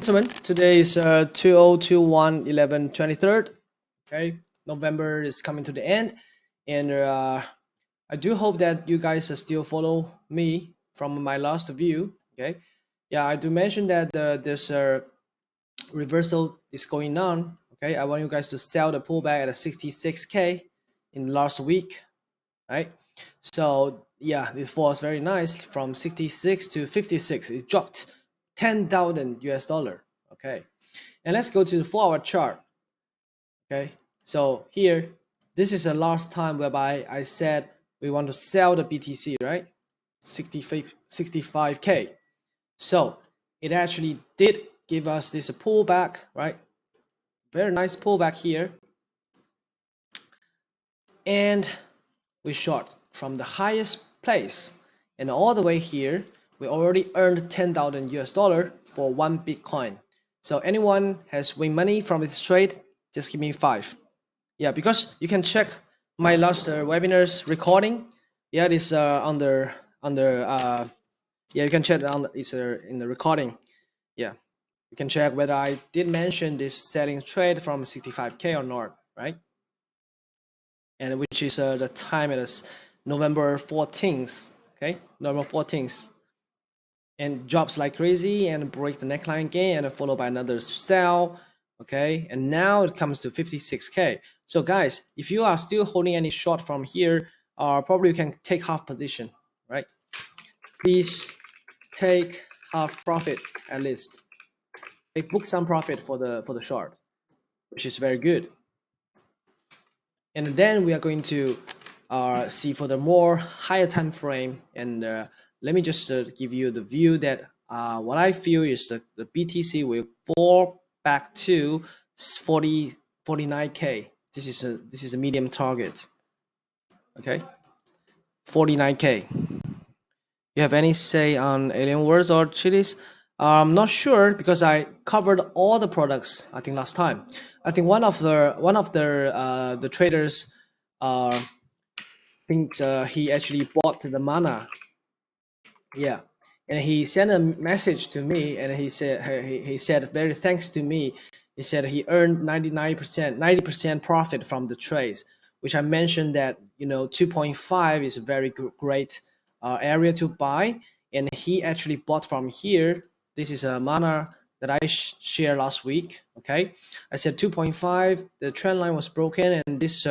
gentlemen, today is 2021-11/23rd. Okay, November is coming to the end, and I do hope that you guys still follow me from my last view. Okay, yeah, I do mention that this reversal is going on. Okay, I want you guys to sell the pullback at a 66k in last week, right? So yeah, this was very nice from 66 to 56. It dropped 10,000 US dollar. Okay, and let's go to the 4-hour chart. Okay, so here, this is the last time whereby I said we want to sell the BTC, right? 65k. So it actually did give us this pullback, right? Very nice pullback here, and we short from the highest place and all the way here. We already earned 10,000 US dollar for one Bitcoin. So anyone has win money from this trade, just give me 5. Yeah, because you can check my last webinars recording. Yeah, it is under yeah, you can check on it's in the recording. Yeah, you can check whether I did mention this selling trade from 65k or not, right? And which is the time it is November 14th. Okay, November 14th, and drops like crazy and break the neckline again, and followed by another sell. Okay, and now it comes to 56k. So guys, if you are still holding any short from here, probably you can take half position, right? Please take half profit at least. Book some profit for the short, which is very good. And then we are going to see for the more higher time frame, and let me just give you the view that what I feel is the BTC will fall back to 49k. This is a medium target. Okay, 49k. You have any say on alien words or chilies? I'm not sure because I covered all the products. I think last time. I think one of the traders thinks he actually bought the mana. Yeah, and he sent a message to me, and he said very thanks to me. He said he earned 90% profit from the trades, which I mentioned that 2.5 is a very great area to buy, and he actually bought from here. This is a mana that I shared last week. Okay, I said 2.5. The trend line was broken, and this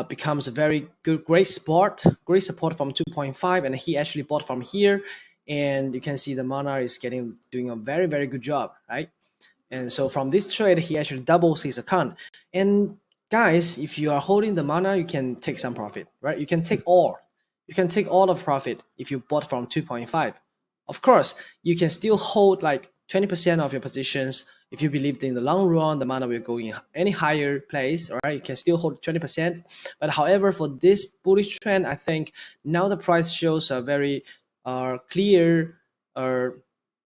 becomes a very great support from 2.5, and he actually bought from here, and you can see the mana is doing a very good job, right? And so from this trade, he actually doubles his account. And guys, if you are holding the mana, you can take some profit, right? You can take all of profit if you bought from 2.5. Of course, you can still hold like 20% of your positions. If you believe in the long run, the mana will go in any higher place, all right? You can still hold 20%. But however, for this bullish trend, I think now the price shows a very clear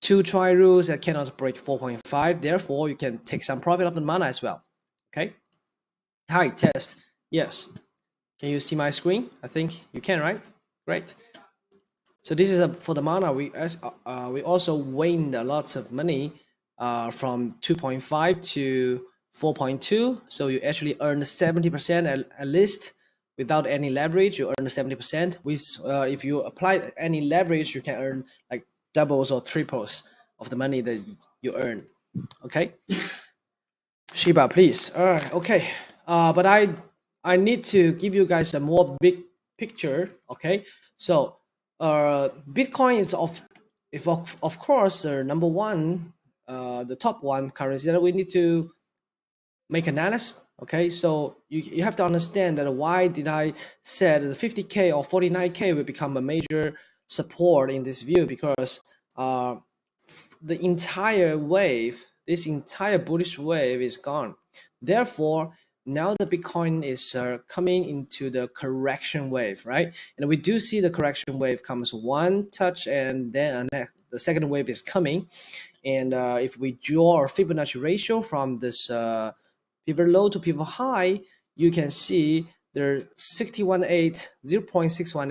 two try rules that cannot break 4.5. Therefore, you can take some profit of the mana as well. Okay. Hi, test. Yes. Can you see my screen? I think you can, right? Great. So this is for the mana. We also win a lot of money from 2.5 to 4.2. So you actually earn 70% at least without any leverage. You earn 70%. With if you apply any leverage, you can earn like doubles or triples of the money that you earn. Okay. Shiba, please. All right. Okay. But I need to give you guys a more big picture. Okay. So Bitcoin is of course number one, the top one currency that we need to make analysis. Okay, so you have to understand that why did I said the 50k or 49k will become a major support in this view, because the entire wave, this entire bullish wave is gone. Therefore, now the Bitcoin is coming into the correction wave, right? And we do see the correction wave comes one touch, and then the second wave is coming. And if we draw our Fibonacci ratio from this pivot low to pivot high, you can see the 0.61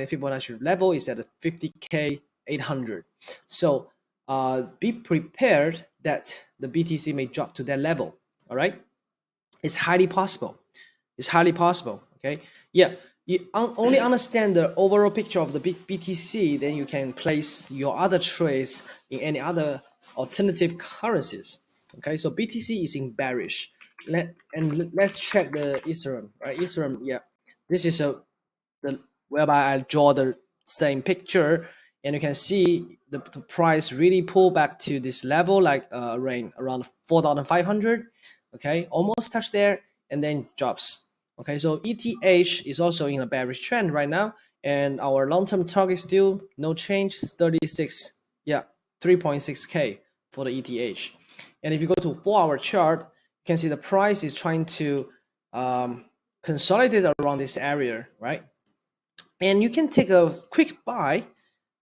Fibonacci level is at a 50k 800. So be prepared that the BTC may drop to that level. All right, it's highly possible. It's highly possible. Okay, yeah. You only understand the overall picture of the BTC, then you can place your other trades in any other alternative currencies. Okay, so BTC is in bearish. Let's check the Ethereum. Right, Ethereum. Yeah, this is the whereby I draw the same picture, and you can see the price really pull back to this level, like around 4,500. Okay, almost touched there, and then drops. Okay, so ETH is also in a bearish trend right now, and our long-term target still no change, 36, yeah, 3.6K for the ETH. And if you go to 4-hour chart, you can see the price is trying to consolidate around this area, right? And you can take a quick buy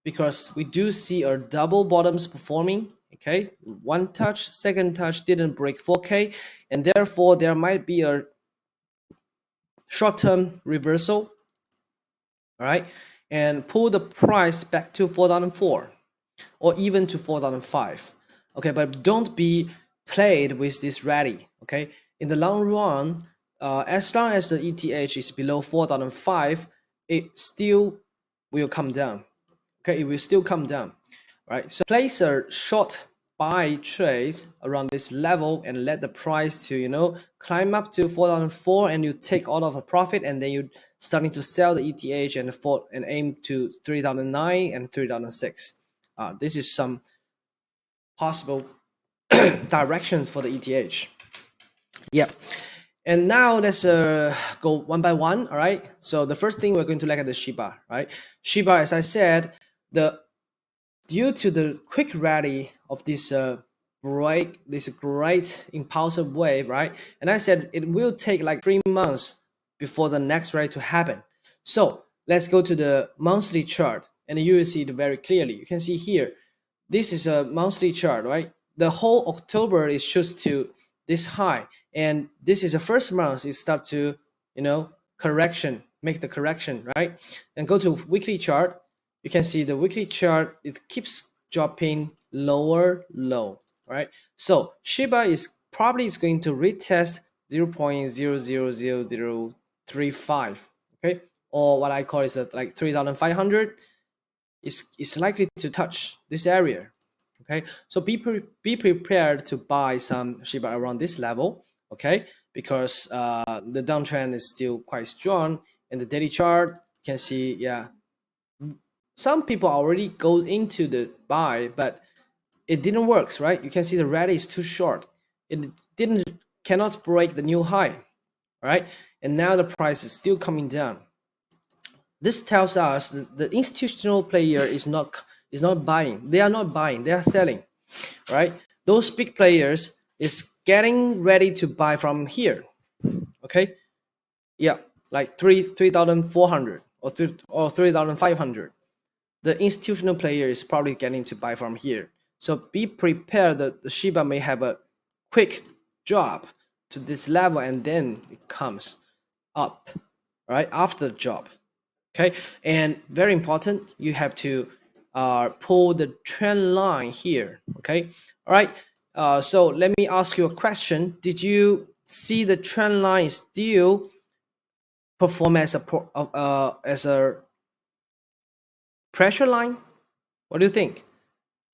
because we do see our double bottoms performing. Okay, one touch, second touch didn't break 4K, and therefore there might be a short-term reversal, all right, and pull the price back to 4,004 or even to 4,005. Okay, but don't be played with this rally. Okay, in the long run, as long as the ETH is below 4,005, it still will come down. Okay, it will still come down, right? So place a short buy trade around this level and let the price to climb up to 4,004, and you take all of the profit, and then you starting to sell the ETH and aim to 3,009 and 3,006. This is some possible directions for the ETH. Yeah. And now let's go one by one. All right. So the first thing we're going to look at the Shiba, right? Shiba, as I said, due to the quick rally of this great impulsive wave, right? And I said it will take like 3 months before the next rally to happen. So let's go to the monthly chart, and you will see it very clearly. You can see here, this is a monthly chart, right? The whole October is shoots to this high, and this is the first month it start to make the correction, right? And go to weekly chart. You can see the weekly chart, it keeps dropping lower low, right? So Shiba is probably going to retest 0.000035, okay, or what I call is like 3,500. Is likely to touch this area. Okay, so be prepared to buy some Shiba around this level. Okay, because the downtrend is still quite strong. In the daily chart, you can see, yeah, some people already go into the buy, but it didn't work, right? You can see the rally is too short. It cannot break the new high, right? And now the price is still coming down. This tells us that the institutional player is not buying. They are not buying. They are selling, right? Those big players is getting ready to buy from here. Okay, yeah, like 3,400 or 3,500. The institutional player is probably getting to buy from here. So be prepared that the Shiba may have a quick drop to this level, and then it comes up, right, after the drop. Okay, and very important, you have to pull the trend line here. Okay, all right. So let me ask you a question. Did you see the trend line still perform as a pressure line? What do you think?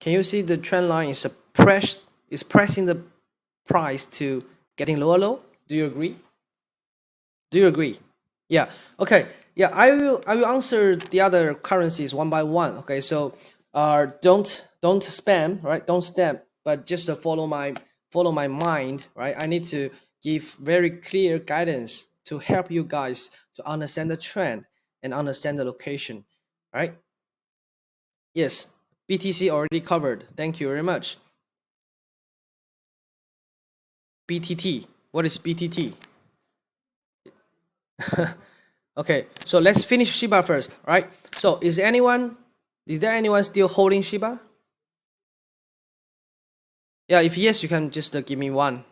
Can you see the trend line is pressing the price to getting lower low? Do you agree? Do you agree? Yeah. Okay. Yeah, I will answer the other currencies one by one. Okay, so don't spam, right? Don't spam, but just follow my mind, right? I need to give very clear guidance to help you guys to understand the trend and understand the location, right? Yes, BTC already covered. Thank you very much. BTT. What is BTT? Okay, so let's finish Shiba first, right? So is there anyone still holding Shiba? Yeah, if yes, you can just give me one.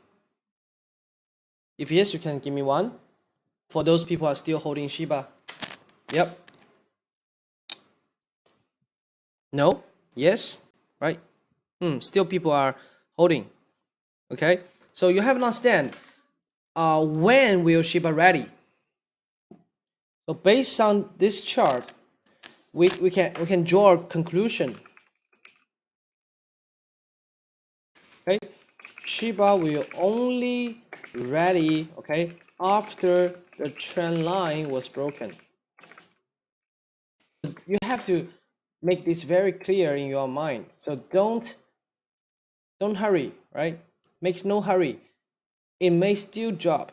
If yes, you can give me one. For those people who are still holding Shiba. Yep. No? Yes? Right? Still people are holding. Okay, so you have to understand when will Shiba ready. So based on this chart, we can draw a conclusion. Okay, Shiba will only ready, okay, after the trend line was broken. You have to make this very clear in your mind. So don't hurry, right? Makes no hurry. It may still drop.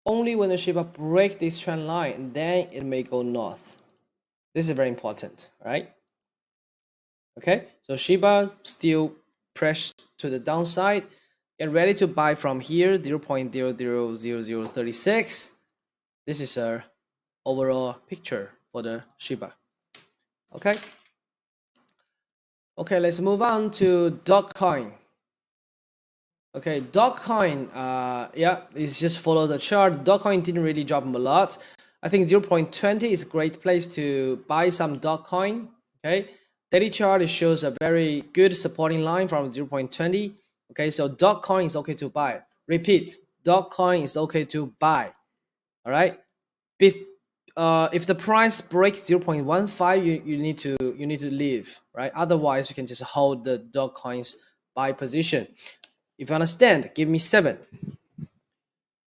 Only when the Shiba break this trend line, then it may go north. This is very important, right? Okay, so Shiba still press to the downside. Get ready to buy from here, 0.000036. This is a overall picture for the Shiba. Okay. Okay, let's move on to Dogecoin. Okay, Dogecoin, yeah, it's just follow the chart. Dogecoin didn't really drop a lot. I think 0.20 is a great place to buy some Dogecoin. Okay, daily chart, it shows a very good supporting line from 0.20. Okay, so Dogecoin is okay to buy. Repeat, Dogecoin is okay to buy. All right, if the price breaks 0.15, you need to leave, right? Otherwise, you can just hold the Dogecoin's buy position. If you understand, give me 7.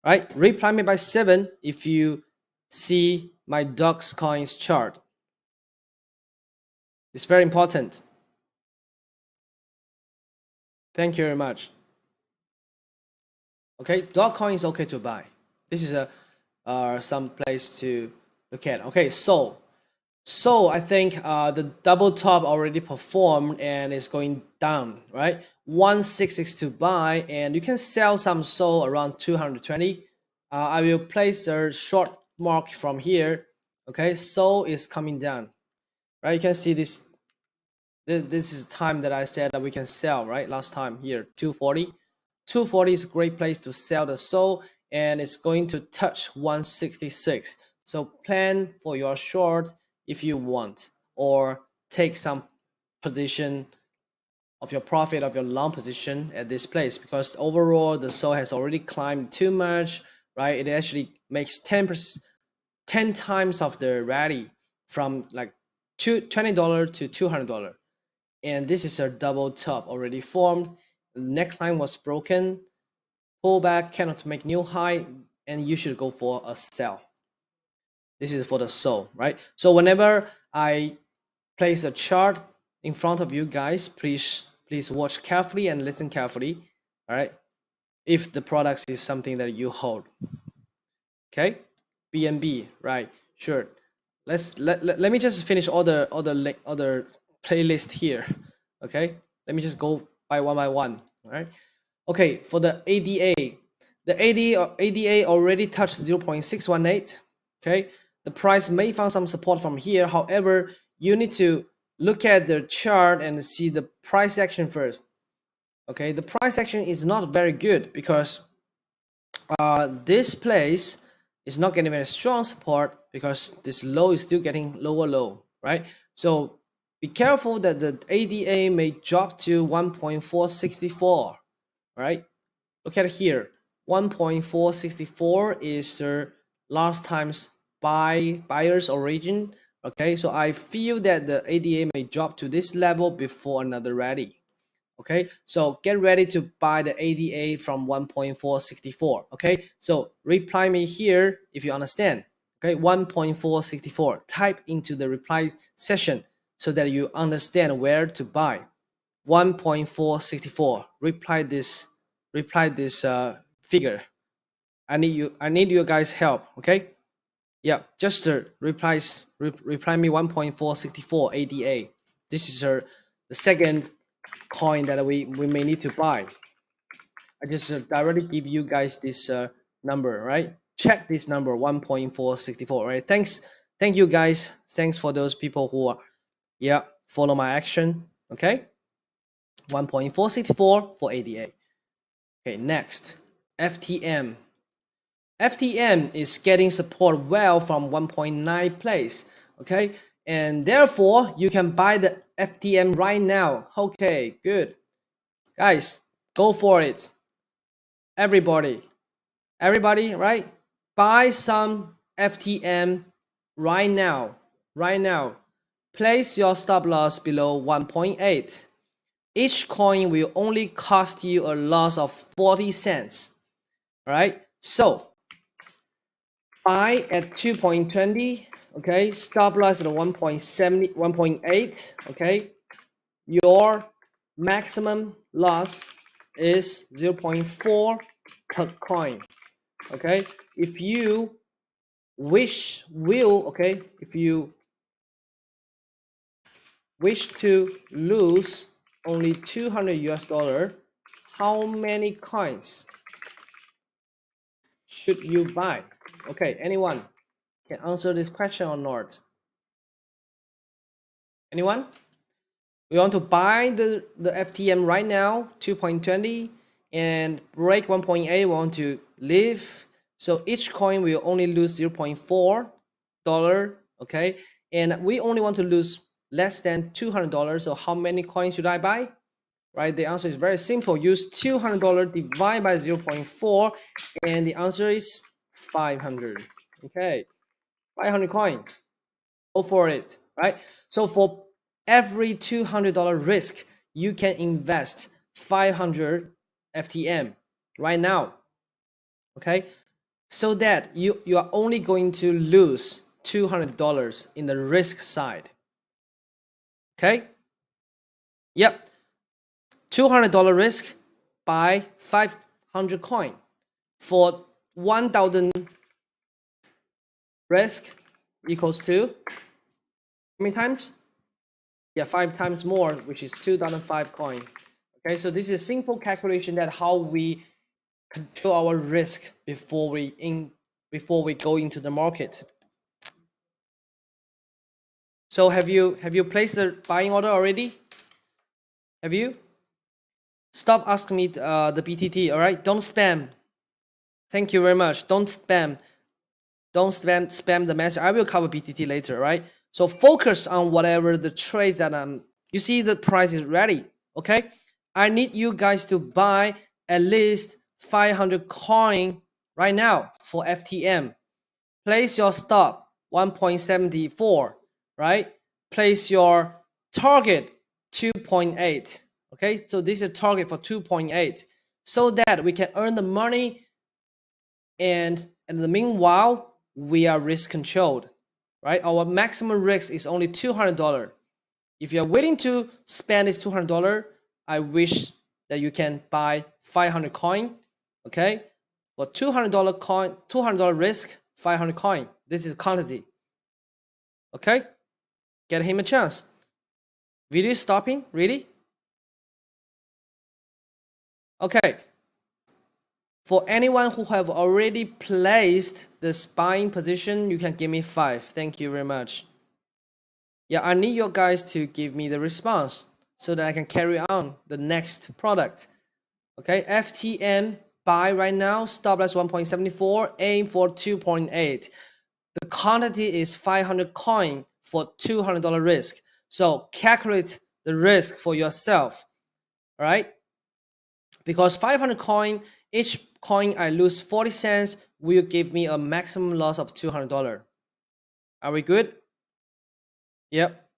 Right? Reply me by 7 if you see my Dogecoin's chart. It's very important. Thank you very much. Okay, Dogecoin is okay to buy. This is a some place to look at. Okay, so I think the double top already performed and it's going down, right? 166 to buy, and you can sell some SOL around 220. I will place a short mark from here. Okay, SOL is coming down, right? You can see this. This is the time that I said that we can sell, right? Last time here, 240. 240 is a great place to sell the SOL, and it's going to touch 166. So plan for your short if you want, or take some position of your profit of your long position at this place, because overall the SOL has already climbed too much, right? It actually makes 10 times of the rally from like $20 to $200, and this is a double top already formed. The neckline was broken, pullback cannot make new high, and you should go for a sell. This is for the SOL, right? So whenever I place a chart in front of you guys, please watch carefully and listen carefully. All right, if the product is something that you hold. Okay, BNB, right? Sure. Let me just finish all the other playlist here. Okay, let me just go by one. All right. Okay, for the ADA, the ADA already touched 0.618. Okay, the price may find some support from here. However, you need to look at the chart and see the price action first. Okay, the price action is not very good because this place is not getting very strong support, because this low is still getting lower low, right? So be careful that the ADA may drop to 1.464, right? Look at here, 1.464 is the last time's buyer's origin. Okay, so I feel that the ADA may drop to this level before another rally. Okay, so get ready to buy the ADA from 1.464. Okay, so reply me here if you understand. Okay, 1.464. Type into the reply session so that you understand where to buy. 1.464. Reply this figure. I need you guys help. Okay, yeah, just reply me 1.464 ADA. This is the second coin that we may need to buy. I just directly give you guys this number, right? Check this number, 1.464, right? Thank you guys. Thanks for those people who are, yeah, follow my action. Okay, 1.464 for ADA. Okay, next, FTM. FTM is getting support well from 1.9 place. Okay, and therefore you can buy the FTM right now. Okay, good. Guys, go for it. Everybody, right? Buy some FTM right now. Place your stop loss below 1.8. Each coin will only cost you a loss of 40 cents. Right? So buy at 2.20. Okay, stop loss at 1.70, 1.8. Okay, your maximum loss is 0.4 per coin. Okay, if you if you wish to lose only 200 US dollar, how many coins should you buy? Okay, anyone can answer this question or not? Anyone? We want to buy the FTM right now, 2.20, and break 1.8. We want to leave. So each coin will only lose 0.4 dollar. Okay, and we only want to lose less than $200. So how many coins should I buy? Right, the answer is very simple. Use $200 divide by 0.4, and the answer is 500. Okay, 500 coin. Go for it. Right. So for every $200 risk, you can invest 500 FTM right now. Okay, so that you are only going to lose $200 in the risk side. Okay. Yep. $200 risk, buy 500 coin. For 1,000 risk equals to how many times? Yeah, 5 times more, which is 2005 coin. Okay, so this is a simple calculation that how we control our risk before we go into the market. So have you placed the buying order already? Have you? Stop asking me the BTT. All right, don't spam. Thank you very much. Don't spam the message. I will cover BTT later. Right. So focus on whatever the trades that you see the price is ready. Okay, I need you guys to buy at least 500 coin right now for FTM. Place your stop 1.74. Right. Place your target 2.8. Okay, so this is a target for 2.8, so that we can earn the money, and in the meanwhile we are risk controlled. Right, our maximum risk is only $200. If you are willing to spend this $200, I wish that you can buy 500 coin. Okay, for $200 coin, $200 risk, 500 coin. This is quantity. Okay, get him a chance. Video stopping, really? Okay. For anyone who have already placed this buying position, you can give me 5. Thank you very much. Yeah, I need you guys to give me the response so that I can carry on the next product. Okay, FTM buy right now, stop loss 1.74, aim for 2.8. The quantity is 500 coin for $200 risk. So calculate the risk for yourself. All right, because 500 coin, each coin I lose 40 cents will give me a maximum loss of $200. Are we good? Yep.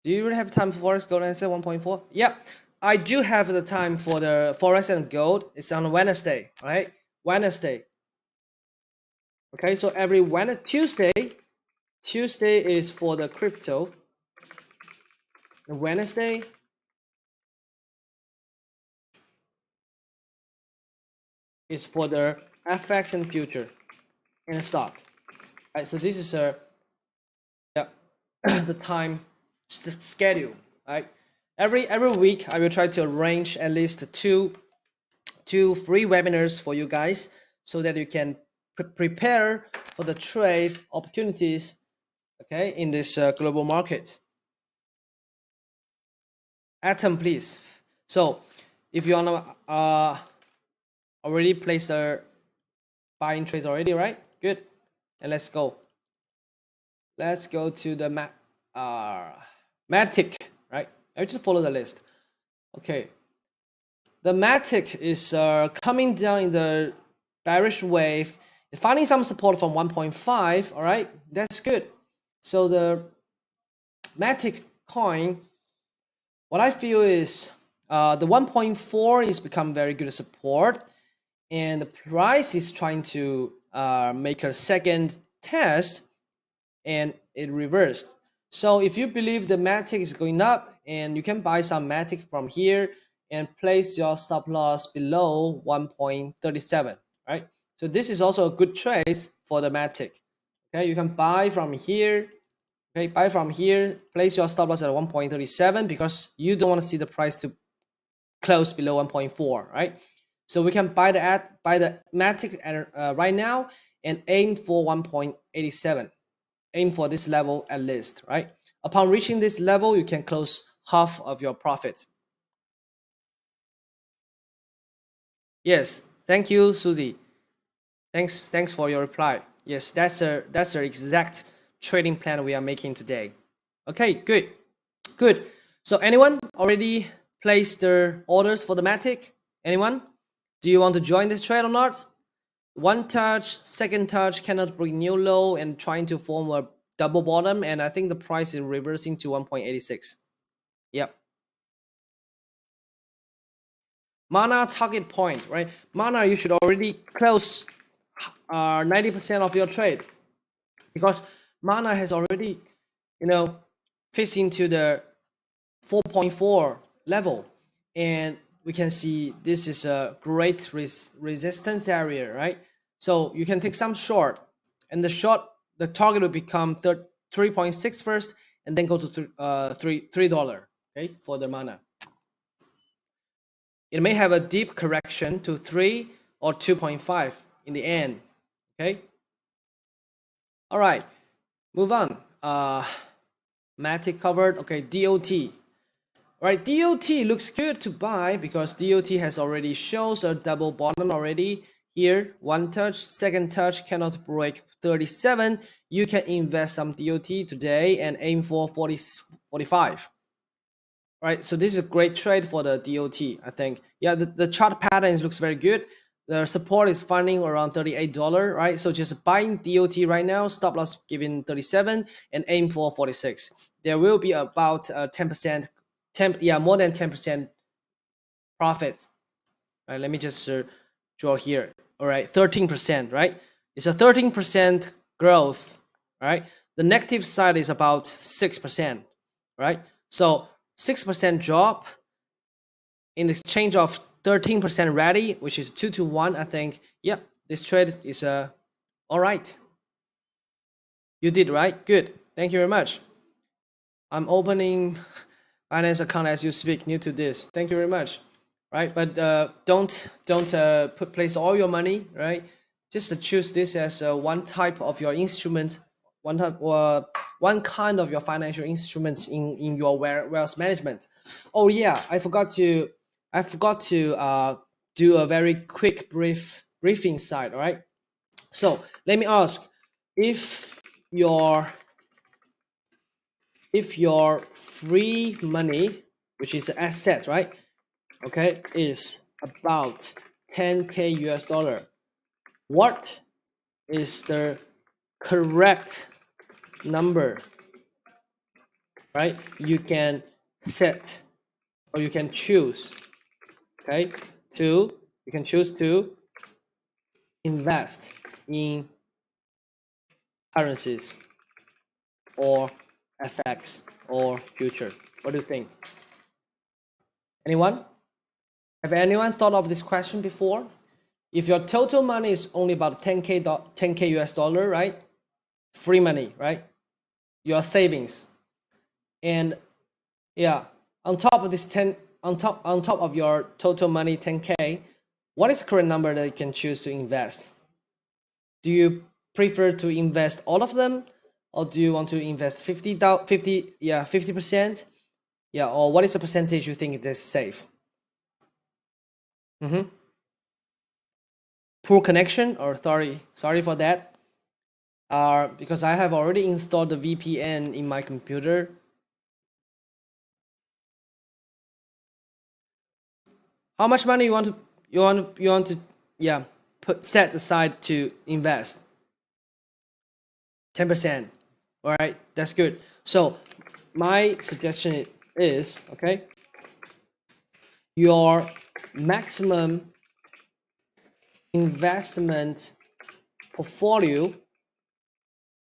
Do you really have time for Forex Gold and say 1.4? Yep. I do have the time for the Forex and Gold. It's on Wednesday, right? Wednesday. Okay, so every Tuesday is for the crypto. Wednesday is for the FX and future and stock. Right, so this is the time, the schedule. Right, every week I will try to arrange at least two free webinars for you guys, so that you can prepare for the trade opportunities. Okay, in this global market. Atom, please. So if you wanna already placed the buying trades already, right? Good. And let's go to the map. Matic, right? I just follow the list. Okay, the Matic is coming down in the bearish wave, finding some support from 1.5. All right, that's good. So the Matic coin, what I feel is the 1.4 is become very good support, and the price is trying to make a second test, and it reversed. So if you believe the Matic is going up, and you can buy some Matic from here and place your stop loss below 1.37, right? So this is also a good trade for the Matic. Okay, you can buy from here. Okay, buy from here, place your stop loss at 1.37 because you don't want to see the price to close below 1.4, right? So we can buy the Matic at, right now and aim for 1.87. Aim for this level at least, right? Upon reaching this level, you can close half of your profit. Yes, thank you, Susie. Thanks for your reply. Yes, that's the exact trading plan we are making today. Okay, good. So anyone already placed their orders for the Matic? Anyone? Do you want to join this trade or not? One touch, second touch cannot break new low and trying to form a double bottom, and I think the price is reversing to 1.86. Yep. Mana target point, right? Mana, you should already close 90% of your trade because Mana has already, fits into the 4.4 level, and we can see this is a great resistance area, right? So you can take some short, and the target will become 3.6 first, and then go to $3, okay, for the Mana. It may have a deep correction to 3 or 2.5 in the end, okay? All right, move on. Matic covered. Okay, DOT. All right, DOT looks good to buy because DOT has already shows a double bottom already. Here, one touch, second touch cannot break 37. You can invest some DOT today and aim for 45. All right, so this is a great trade for the DOT, I think. Yeah, the chart patterns looks very good. The support is finding around $38, right? So just buying DOT right now, stop loss giving 37 and aim for 46. There will be about 10%, more than 10% profit. All right, let me just draw here. All right, 13%, right? It's a 13% growth, right? The negative side is about 6%, right? So 6% drop in exchange of 13% rally, which is 2 to 1. I think, yep, this trade is all right. You did right. Good. Thank you very much. I'm opening finance account as you speak. New to this. Thank you very much. Right, but don't place all your money. Right, just choose this as one type of your instrument, one kind of your financial instruments in your wealth management. Oh yeah, I forgot to do a very quick briefing side. All right, so let me ask, if your free money, which is an asset, right? Okay, is about 10K US dollar. What is the correct number, right? You can set or you can choose, okay, you can choose to invest in currencies or FX or future. What do you think? Anyone? Have anyone thought of this question before? If your total money is only about 10K US dollar, right? Free money, right? Your savings. And yeah, on top of this on top of your total money 10K, what is the current number that you can choose to invest? Do you prefer to invest all of them, or do you want to invest 50%? Yeah, or what is the percentage you think is safe? Mm-hmm. Poor connection, or sorry for that. because I have already installed the VPN in my computer. How much money you want to yeah, set aside to invest? 10%. All right, that's good. So my suggestion is, okay, your maximum investment portfolio,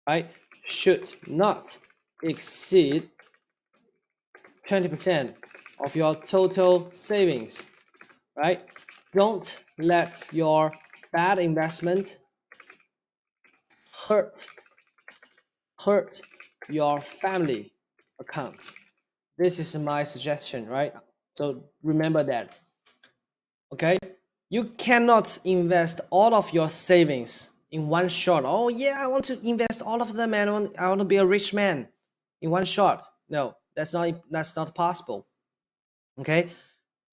right, should not exceed 20% of your total savings, right? Don't let your bad investment hurt your family account. This is my suggestion, right? So remember that. Okay, you cannot invest all of your savings in one shot. Oh yeah, I want to invest all of them and I want to be a rich man in one shot. No, that's not possible. Okay,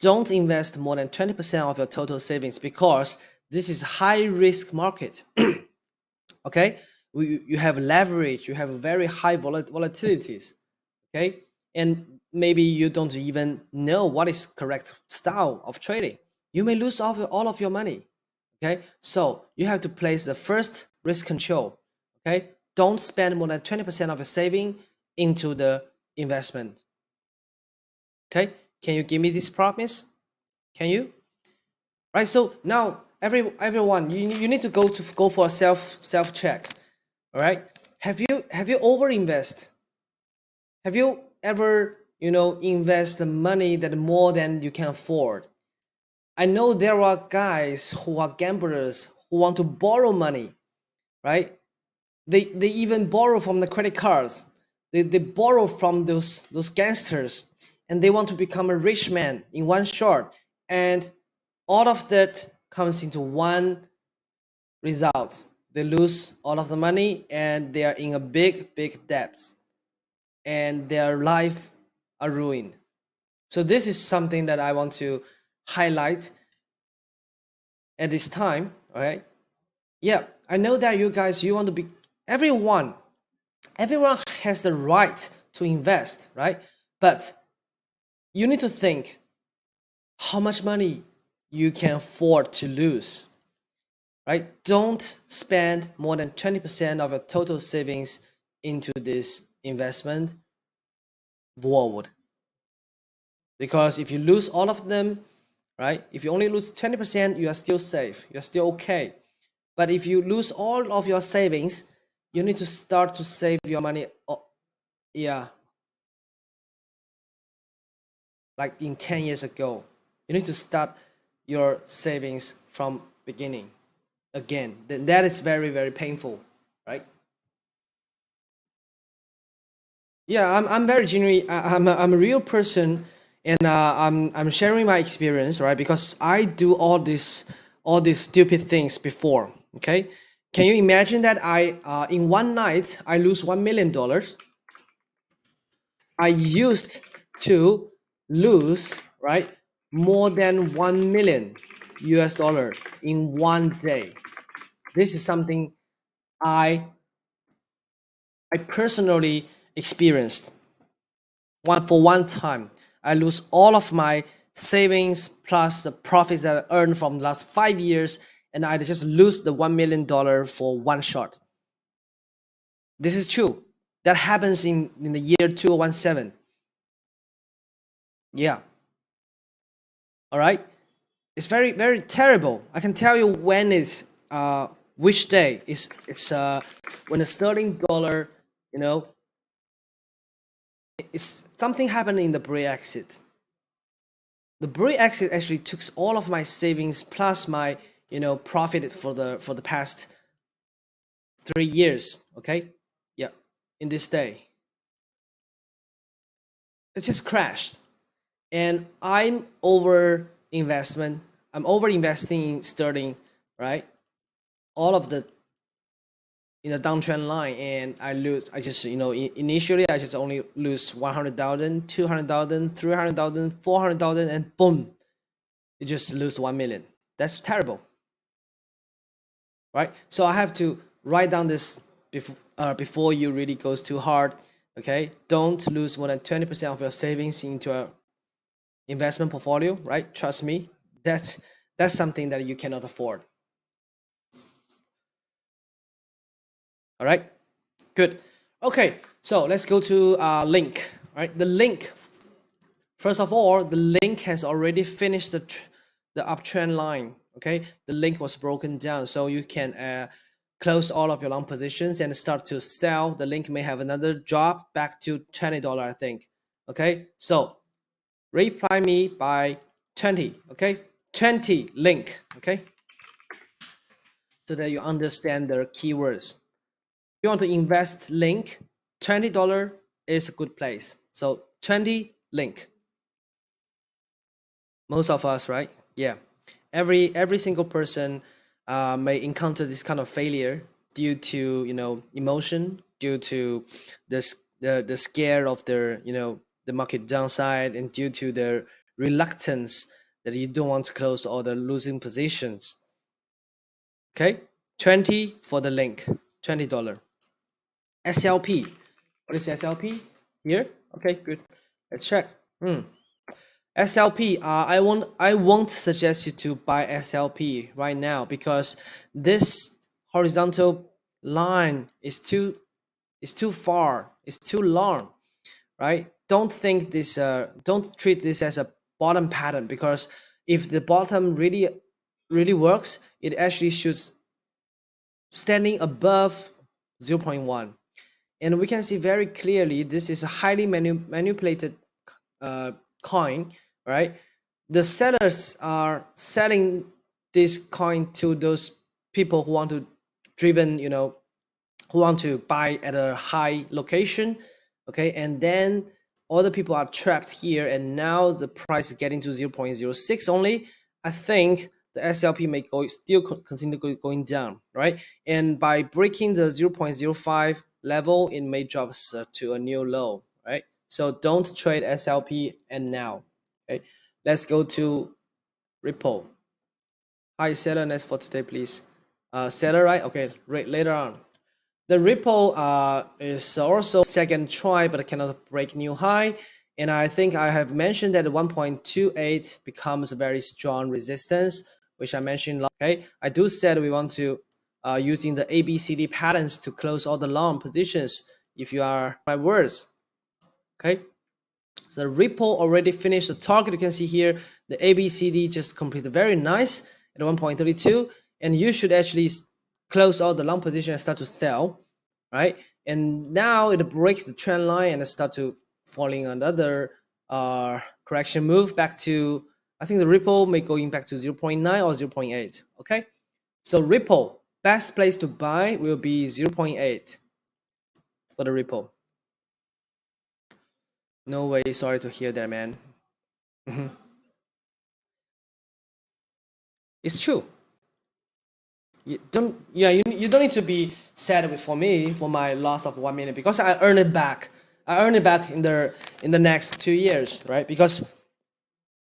don't invest more than 20% of your total savings, because this is high risk market. Okay, you have leverage, you have very high volatilities. Okay, and maybe you don't even know what is correct style of trading. You may lose all of your money. Okay, so you have to place the first risk control. Okay, don't spend more than 20% of your saving into the investment. Okay, can you give me this promise? Can you? Right, so now everyone, you need to go for a self check. All right, have you over invest? Have you ever invest the money that more than you can afford? I know there are guys who are gamblers who want to borrow money, right? They even borrow from the credit cards. They borrow from those gangsters, and they want to become a rich man in one shot. And all of that comes into one result. They lose all of the money and they are in a big debts, and their life are ruined. So this is something that I want to highlight at this time. All right, yeah, I know that you want to be, everyone has the right to invest, right? But you need to think how much money you can afford to lose, right? Don't spend more than 20% of your total savings into this investment world, because if you lose all of them, right, if you only lose 20%, you are still safe, you're still okay. But if you lose all of your savings, you need to start to save your money. Yeah, like in 10 years ago, you need to start your savings from beginning again. Then that is very painful, right? Yeah, I'm very genuine. I'm a real person, and I'm sharing my experience, right? Because I do all these stupid things before. Okay, can you imagine that I in one night I lose $1 million? I used to lose, right, more than 1 million US dollar in one day. This is something I personally experienced. One time, I lose all of my savings plus the profits that I earned from the last 5 years, and I just lose the $1 million for one shot. This is true. That happens in the year 2017. Yeah. All right. It's very terrible. I can tell you when it's which day is when the sterling dollar, you know, it's something happened in the Brexit. The Brexit actually took all of my savings plus my profit for the past 3 years. Okay, yeah, in this day, it just crashed, and I'm over investing in sterling, right? All of the in the downtrend line, and I just initially I just only lose 100,000, 200,000, 300,000, 400,000, and boom, it just lose 1 million. That's terrible, right? So I have to write down this before you really goes too hard. Okay, don't lose more than 20% of your savings into a investment portfolio, right? Trust me, that's something that you cannot afford. All right, good. Okay, so let's go to link. All right, the link. First of all, the link has already finished the uptrend line. Okay, the link was broken down, so you can close all of your long positions and start to sell. The link may have another drop back to $20, I think. Okay, so reply me by 20. Okay, 20 link. Okay, so that you understand the keywords. If you want to invest link, $20 is a good place. So 20 link. Most of us, right? Yeah, every single person may encounter this kind of failure due to emotion, due to the scare of their the market downside, and due to their reluctance that you don't want to close all the losing positions. Okay, 20 for the link, $20. SLP, what is SLP here? Okay, good. Let's check. SLP, I won't suggest you to buy SLP right now because this horizontal line is too far, it's too long, right? Don't treat this as a bottom pattern, because if the bottom really works, it actually should standing above 0.1, and we can see very clearly this is a highly manipulated coin, right? The sellers are selling this coin to those people who want to driven, who want to buy at a high location. Okay, and then other people are trapped here, and now the price is getting to 0.06 only. I think the SLP may still continue going down, right? And by breaking the 0.05 level, it may drop to a new low, right? So don't trade SLP and now. Okay, let's go to Ripple. Hi, seller, next for today, please. Seller, right? Okay, later on. The Ripple is also second try, but cannot break new high. And I think I have mentioned that 1.28 becomes a very strong resistance, which I mentioned. Okay, I do said we want to using the ABCD patterns to close all the long positions. If you are my words, okay. So the Ripple already finished the target. You can see here the ABCD just completed very nice at 1.32, and you should actually close out the long position and start to sell, right? And now it breaks the trend line and start to falling another correction move back to, I think the Ripple may going back to 0.9 or 0.8. Okay, so Ripple best place to buy will be 0.8 for the Ripple. No way, sorry to hear that, man. It's true. You don't, yeah, you don't need to be sad for me for my loss of 1 million, because I earn it back. I earn it back in the next 2 years, right? Because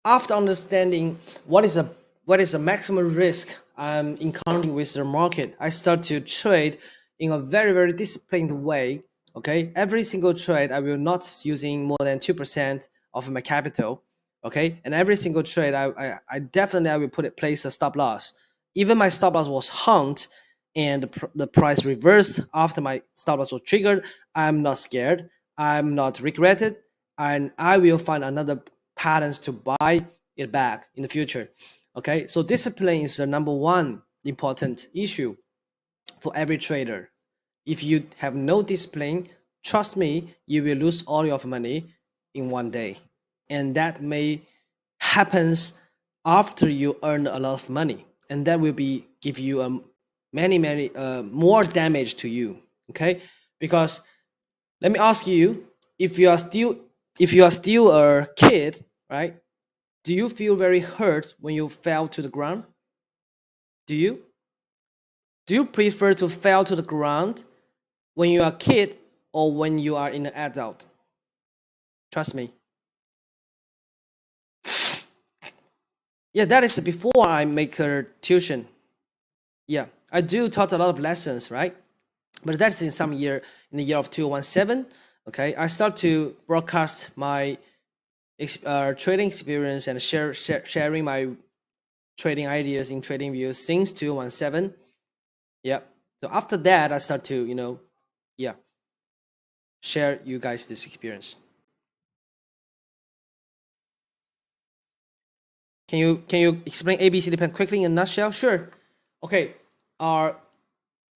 after understanding what is a maximum risk I'm encountering with the market, I start to trade in a very disciplined way. Okay, every single trade I will not using more than 2% of my capital. Okay, and every single trade I definitely I will place a stop loss. Even my stop loss was hunt and the price reversed after my stop loss was triggered, I'm not scared, I'm not regretted, and I will find another patterns to buy it back in the future. Okay, so discipline is the number one important issue for every trader. If you have no discipline, trust me, you will lose all your money in one day, and that may happens after you earn a lot of money, and that will be give you many more damage to you. Okay, because let me ask you, if you are still a kid, right? Do you feel very hurt when you fell to the ground? Do you? Do you prefer to fall to the ground when you are a kid or when you are an adult? Trust me. Yeah, that is before I make a tuition. Yeah, I do taught a lot of lessons, right? but that's in some year, in the year of 2017. Okay, I start to broadcast my trading experience and sharing my trading ideas in trading views since 2017. Yeah. So after that, I start to, share you guys this experience. Can you explain ABCD pattern quickly in a nutshell? Sure. Okay. Our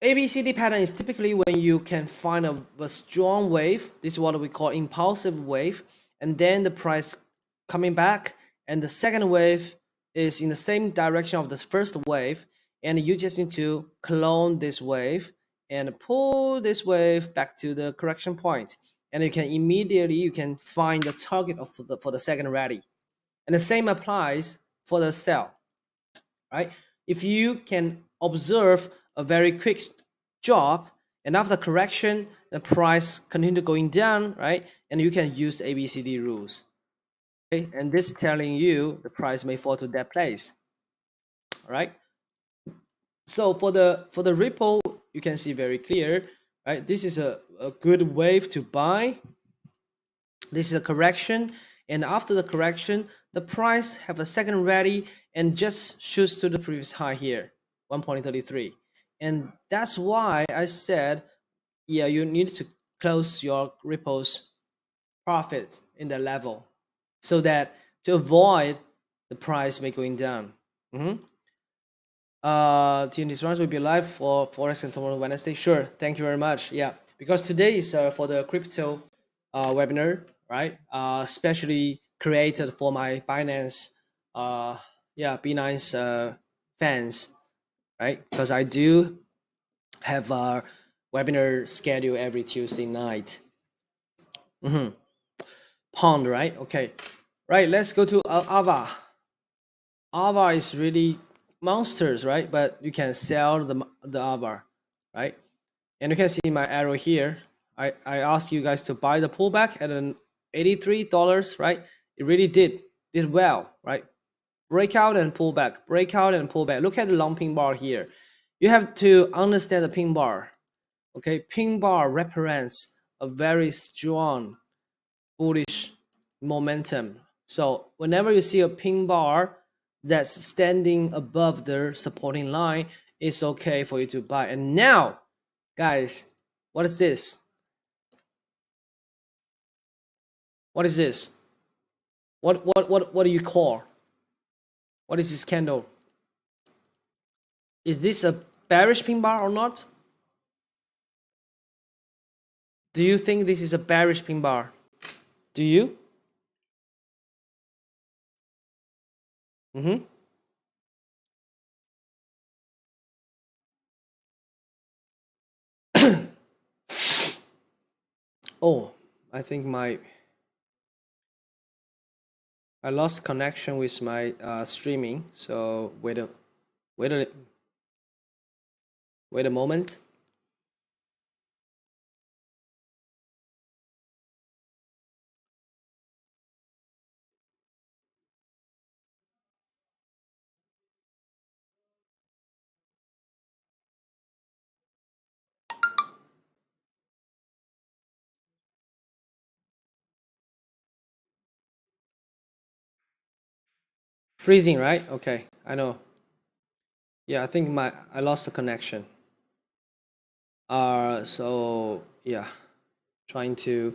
ABCD pattern is typically when you can find a strong wave. This is what we call impulsive wave, and then the price coming back, and the second wave is in the same direction of the first wave, and you just need to clone this wave and pull this wave back to the correction point, and you can find the target for the second rally. And the same applies for the sell, right? If you can observe a very quick drop, and after correction, the price continue going down, right? And you can use ABCD rules. Okay, and this telling you the price may fall to that place. All right. So for the Ripple, you can see very clear, right? This is a good wave to buy. This is a correction, and after the correction, the price have a second rally and just shoots to the previous high here, 1.33. And that's why I said, yeah, you need to close your Ripple's profit in the level, so that to avoid the price may going down. TNT's runs will be live for Forex and tomorrow Wednesday. Sure, thank you very much. Yeah, because today is for the crypto webinar, right? Specially created for my Binance, Binance fans, right? Because I do have a webinar schedule every Tuesday night. Pond, right? Okay, right. Let's go to Ava. Ava is really monsters, right? But you can sell the Ava, right? And you can see my arrow here. I asked you guys to buy the pullback at an $83, right? It really did well, right? Breakout and pullback, breakout and pullback. Look at the long pin bar here. You have to understand the pin bar. Okay, pin bar represents a very strong bullish momentum. So whenever you see a pin bar that's standing above the supporting line, it's okay for you to buy. And now, guys, what is this? What is this? What do you call? What is this candle? Is this a bearish pin bar or not? Do you think this is a bearish pin bar? Do you? Oh, I think I lost connection with my streaming. So wait a moment. Freezing, right? Okay, I know. Yeah, I think I lost the connection. So yeah, trying to.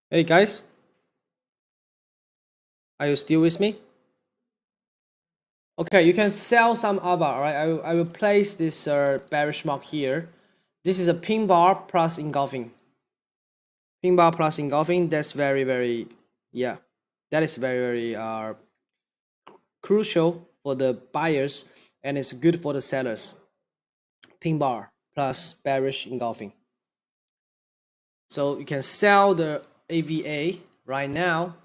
Hey guys, are you still with me? Okay, you can sell some AVA, right? I will place this bearish mark here. This is a pin bar plus engulfing. Pin bar plus engulfing. That's very, yeah, that is very crucial for the buyers, and it's good for the sellers. Pin bar plus bearish engulfing. So you can sell the AVA right now.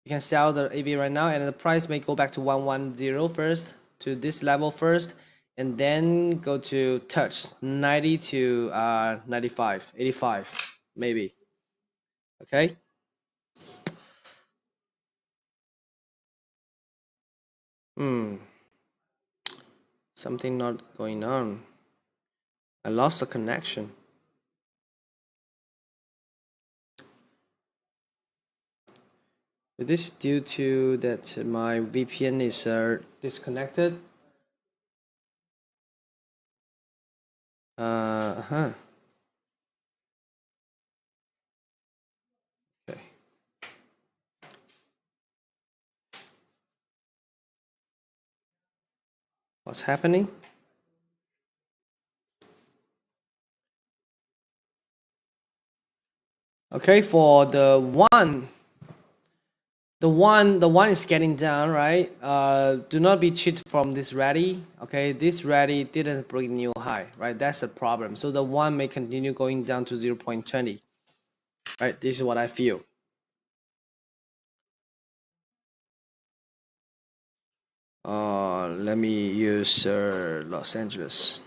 You can sell the AVA right now, and the price may go back to 110 first, to this level first, and then go to touch 90 to 95, 85 maybe. Okay. Something not going on. I lost the connection. Is this due to that my VPN is disconnected? Okay. What's happening? Okay, for the one is getting down, right? Do not be cheated from this rally. Okay, this rally didn't break new high, right? That's the problem. So the one may continue going down to 0.20, right? This is what I feel. Let me use Los Angeles.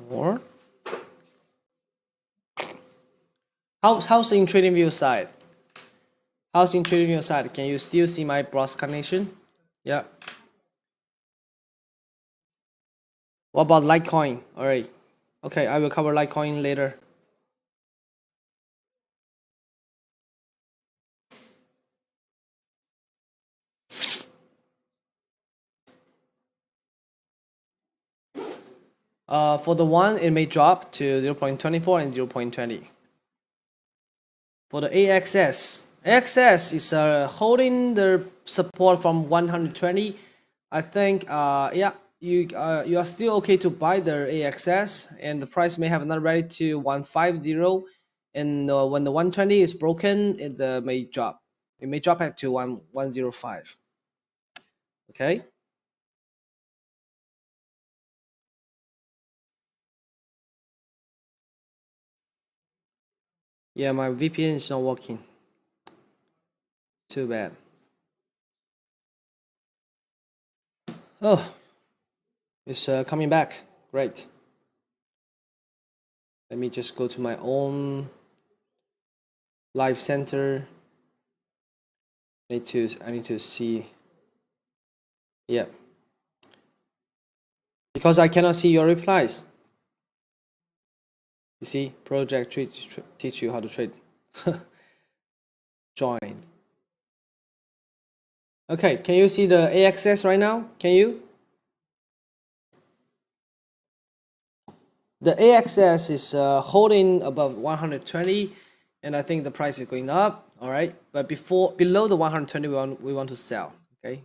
More. How's in trading view side? How's in trading view side? Can you still see my cross connection? Yeah. What about Litecoin? All right. Okay, I will cover Litecoin later. For the one, it may drop to 0.24 and 0.20. For the AXS is holding the support from 120. I think, yeah, you are still okay to buy the AXS, and the price may have another rally to 150. And when the 120 is broken, it may drop. It may drop back to 105. Okay. Yeah, my VPN is not working. Too bad. Oh, it's coming back. Great. Let me just go to my own live center. I need to see. Yeah. Because I cannot see your replies. You see, Projack teach you how to trade. Join. Okay, can you see the AXS right now? Can you? The AXS is holding above 120, and I think the price is going up. All right, but below the 120, we want to sell. Okay.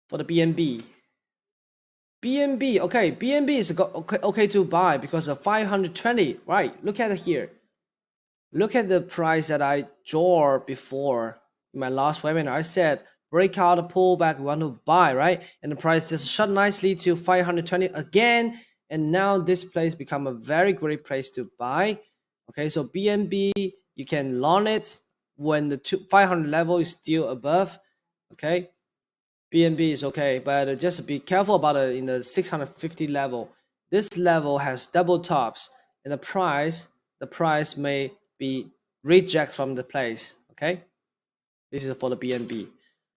For the BNB. Okay, BNB is okay to buy because of 520. Right, look at it here. Look at the price that I draw before in my last webinar. I said breakout pullback, we want to buy, right? And the price just shot nicely to 520 again, and now this place become a very great place to buy. Okay, so BNB, you can long it when the 500 level is still above. Okay, BNB is okay, but just be careful about it in the 650 level. This level has double tops, and the price may be reject from the place. Okay, this is for the BNB.